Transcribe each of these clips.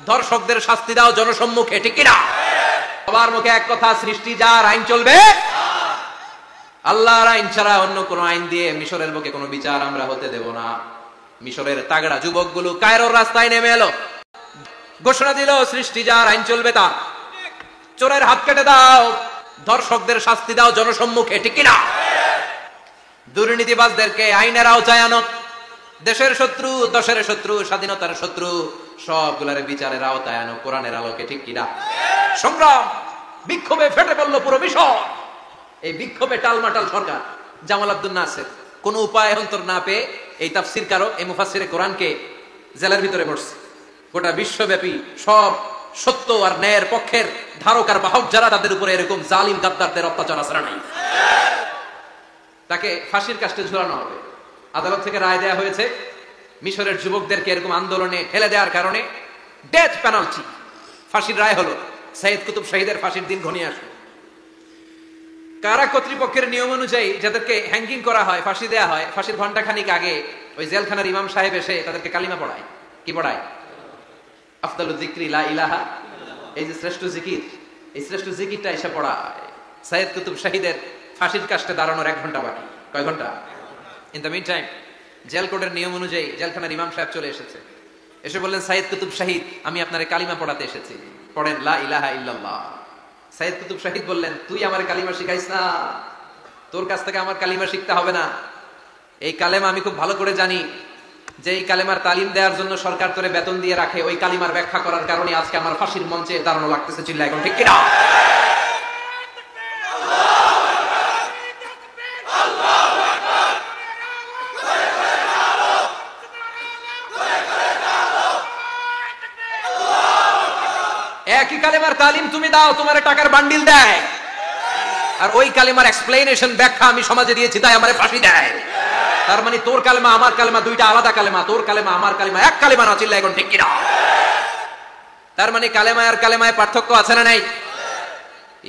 ধর্ষকদের শাস্তি দাও জনসম্মুখে, ঠিক কিনা? সবার মুখে এক কথা, সৃষ্টি যার, আইন চলবে আল্লাহর আইন ছাড়া অন্য কোন আইন দিয়ে মিশরের বুকে কোনো বিচার আমরা হতে দেব না। মিশরের তাগড়া যুবকগুলো কায়রোর রাস্তায় নেমে এলো, ঘোষণা দিল সৃষ্টি যার, আইন চলবে তার। চোরের হাত কেটে দাও, ধর্ষকদের শাস্তি দাও জনসম্মুখে, ঠিক কিনা? দুর্নীতিবাজদেরকে আইনের আওতায় আনো। দেশের শত্রু, দশের শত্রু, স্বাধীনতার শত্রু সবগুলার বিচারের আওতায় আনো কোরআনের আলোকে, ঠিক কিনা? সংগ্রাম, বিক্ষোভে ফেটে পড়ল পুরো মিশর। এই বিক্ষোভে টালমাটাল সরকার। জামাল আব্দুল নাসের কোন উপায় অন্তর না পেয়ে এই তাফসীর কারক, এই মুফাসসিরে কোরআনকে জেলের ভিতরে পড়ছে। গোটা বিশ্বব্যাপী সব সত্য আর ন্যায়ের পক্ষের ধারক আর বাহক যারা, তাদের উপরে এরকম জালিম গাদ্দারদের অত্যাচার আসরা নাই। তাকে ফাঁসির কাস্টে ঝুলানো হবে। আদালত থেকে রায় দেয়া হয়েছে মিশরের যুবকদেরকে এরকম আন্দোলনে ঠেলে দেওয়ার কারণে ডেথ পেনাল্টি, ফাঁসির রায় হলো। সাইয়েদ কুতুব শহীদের ফাঁসির দিন ঘনিয়ে আসলো। কারা কর্তৃপক্ষের নিয়ম অনুযায়ী যাদেরকে হ্যাঙ্গিং করা হয়, ফাঁসি দেয়া হয়, ফাঁসির ঘন্টা খানিক আগে ওই জেলখানার ইমাম সাহেব এসে তাদেরকে কালিমা পড়ায়। কি পড়ায়? আফদালুয যিকরি লা ইলাহা, এই যে শ্রেষ্ঠ জিকির, এই শ্রেষ্ঠ জিকিরটা এসে পড়ায়। সাইয়েদ কুতুব শহীদের ফাঁসির কাস্টে দাঁড়ানোর 1 ঘন্টা বাকি। কয় ঘন্টা? In the mean time jail কোডের নিয়ম অনুযায়ী জেলখানার ইমাম সাহেব চলে এসেছে। এসে বললেন, সাইয়েদ কুতুব শহীদ, আমি আপনার কালিমা পড়াতে এসেছি, পড়েন লা ইলাহা ইল্লাল্লাহ। সাইয়েদ কুতুব শহীদ বললেন, তুই আমার কালিমা শিখাইস না, তোর কাছ থেকে আমার কালিমা শিখতে হবে না। এই কালেমা আমি খুব ভালো করে জানি, যে এই কালেমার তালিম দেওয়ার জন্য সরকার তোরে বেতন দিয়ে রাখে, ওই কালিমার ব্যাখ্যা করার কারণে আজকে আমার ফাঁসির মঞ্চে দাঁড়ানো লাগতেছে। চিল্লা এখন, ঠিক কিনা? একই কালেমার তালিম তুমি দাও, তোমার টাকার বান্ডিল দেয়, আর ওই কালেমার এক্সপ্লেনেশন ব্যাখ্যা আমি সমাজে দিয়েছি, তাই আমার ফাঁসি দেয়। তার মানে তোর কালেমা আমার কালেমা দুইটা আলাদা কালেমা, তোর কালেমা আমার কালেমা এক কালেমা না। চিল্লা এখন, ঠিক কিনা? তার মানে কালেমায় আর কালেমায় পার্থক্য আছে না নাই?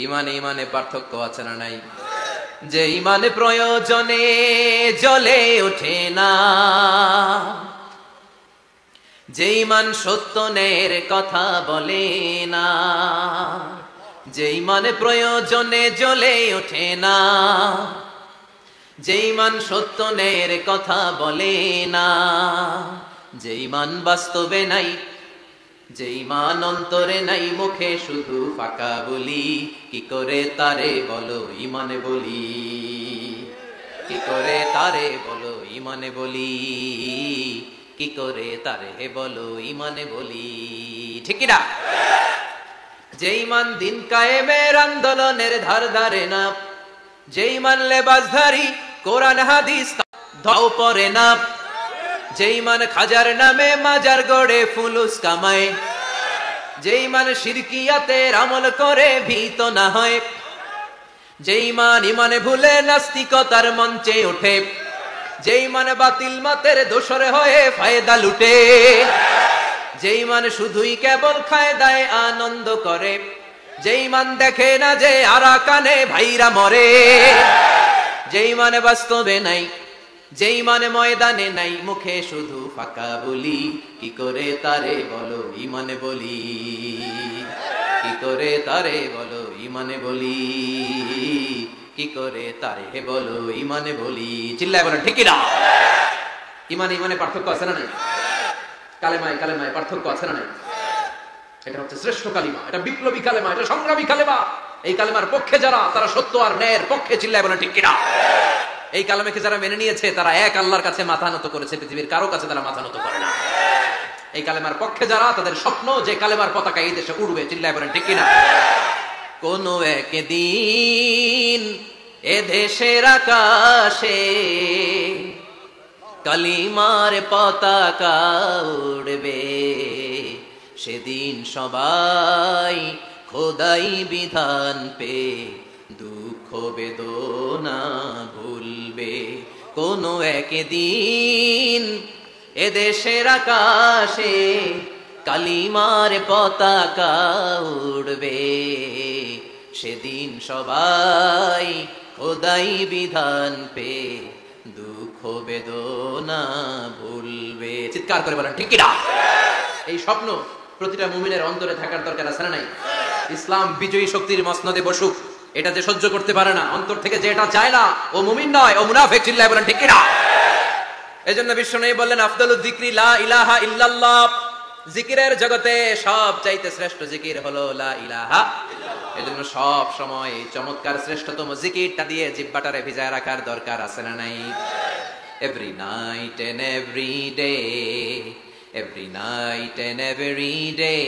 ইমানে ইমানে পার্থক্য আছে না নাই? যে ইমানে প্রয়োজনে জ্বলে ওঠে না, যে ইমান সত্য ন্যায়ের কথা বলে না, যে ইমানে প্রয়োজনে জ্বলে ওঠে না, যে ইমান সত্য ন্যায়ের কথা বলে না, যে ইমান বাস্তবে নাই, যে ইমান অন্তরে নাই, মুখে শুধু ফাঁকা বলি, কি করে তারে বলো ইমানে বলি, কি করে তারে বলো ইমানে বলি, কি করে তারে বলো ইমানে বলি, ঠিক কিনা? যে ইমান দিন কায়েমের আন্দোলনের ধার ধারে না, যে ইমান লেবাসধারী কোরআন হাদিস দাও পরে না, যে ইমান খাজার নামে মাজার গড়ে ফুলুস কামায়, যে ইমান শিরকিয়াতের আমল করে ভীত না হয়, যে ইমান ইমানে ভুলে নাস্তিকতার মঞ্চে ওঠে, যে ইমান বাতিল মতের দোসরে হয়ে ফায়দা লুটে, যে ইমান শুধুই কেবল খায় দায় আনন্দ করে, যে ইমান দেখে না যে আরাকানে ভাইরা মরে, যে ইমান বাস্তবে নাই, যে ইমান ময়দানে নাই, মুখে শুধু ফাঁকা বলি, কি করে তারে বলো ইমানে বলি, কি করে তারে বলো ইমানে বলি, কি করে তারে বলো ইমানে বলি। চিল্লায় বলেন, ঠিক কিনা? ইমানে ইমানে পার্থক্য আছে না নাই? কালেমায় কালেমায় পার্থক্য আছে না নাই? এটা হচ্ছে শ্রেষ্ঠ কালিমা, এটা বিপ্লবী কালেমা, এটা সংগ্রামী কালেমা। এই কালেমার পক্ষে যারা, তারা সত্য আর ন্যায়ের পক্ষে। চিল্লায় বলেন, ঠিক কিনা? এই কালেমাকে যারা মেনে নিয়েছে, তারা এক আল্লাহর কাছে মাথা নত করেছে, পৃথিবীর কারো কাছে তারা মাথা নত করে না। এই কালেমার পক্ষে যারা, তাদের স্বপ্ন যে কালেমার পতাকা এই দেশে উড়বে। চিল্লায় বলেন, ঠিক কিনা? কোন একদিন এ দেশের আকাশে কালিমার পতাকা উড়বে, সেদিন সবাই খোদাই বিধান পে দুঃখ বেদনা ভুলবে। কোন একদিন এদেশের আকাশে কালিমার পতাকা উড়বে, সেদিন সবাই খোদাই বিধান পে দুঃখ বেদনা ভুলবে। চিৎকার করে বলেন, ঠিক কিনা? এই স্বপ্ন প্রতিটা মুমিনের অন্তরে থাকার দরকার আছে না নাই? ইসলাম বিজয়ী শক্তির মসনদে বসুক, এটা যে সহ্য করতে পারে না, অন্তর থেকে যে এটা চায় না, ও মুমিন নয়, ও মুনাফিক। চিল্লায় বলেন ঠিক কিনা? এজন্য বিশ্বনবী বললেন আফদালুয যিকরি লা ইলাহা ইল্লাল্লাহ। জিকিরের জগতে সব চাইতে শ্রেষ্ঠ জিকির হলো লা ইলাহা। এজন্য সব সময় চমৎকার শ্রেষ্ঠতম জিকিরটা দিয়ে জিহ্বাটারে ভিজায় রাখার দরকার আছে না নাই? Every night and every day, every night and every day,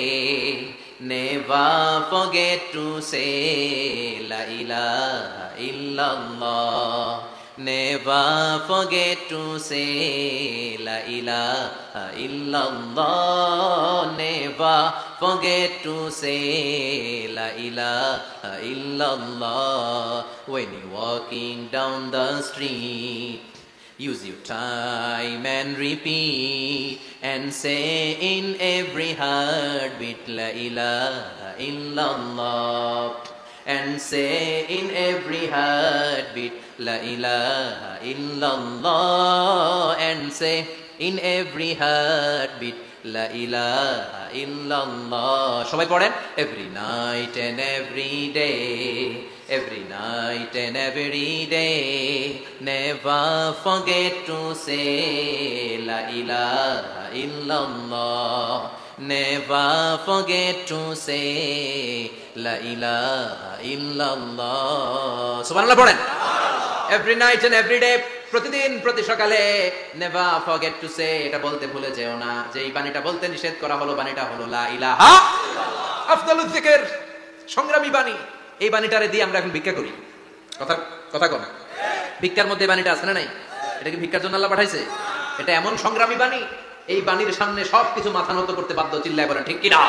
never forget to say la ilaha illallah. Never forget to say la ilaha illallah. Never forget to say la ilaha illallah. When you're walking down the street, use your time and repeat and say in every heartbeat la ilaha illallah. And say in every heartbeat la ilaha illallah. And say in every heartbeat la ilaha illallah. সবাই পড়েন, every night and every day, every night and every day, never forget to say la ilaha illallah. Never forget to say la ilaha illallah. সুবহানাল্লাহ পড়েন। Every night and every day, প্রতিদিন প্রতি সকালে never forget to say, এটা বলতে ভুলে যেও না যে এই বাণীটা বলতে নিষেধ করা হলো, বাণীটা হলো লা ইলাহা আফদালুয যিকর, সংগ্রামী বাণী। এই বাণীটারে দিয়ে আমরা এখন ভিক্ষা করি। কথা কোন ভিক্ষার মধ্যে বাণীটা আছে না নাই? এটা কি ভিক্ষার জন্য আল্লাহ পাঠাইছে? এটা এমন সংগ্রামী বাণী, এই বাণীর সামনে সবকিছু মাথা নত করতে বাধ্য। চিল্লায় বলেন ঠিক কিনা?